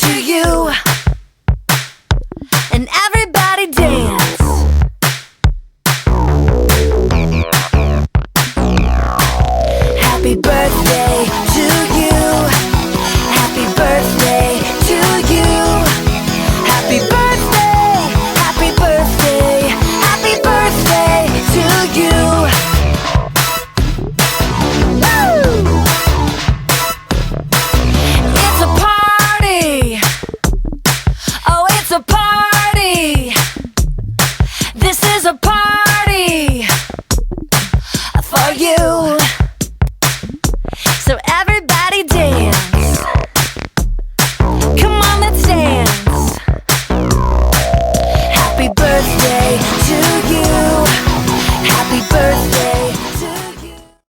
to you, and everybody dance. Happy birthday to you. Happy birthday to you. Happy birthday, happy birthday, happy birthday to you. Woo! It's a party. Oh, it's a party. This is a party for you.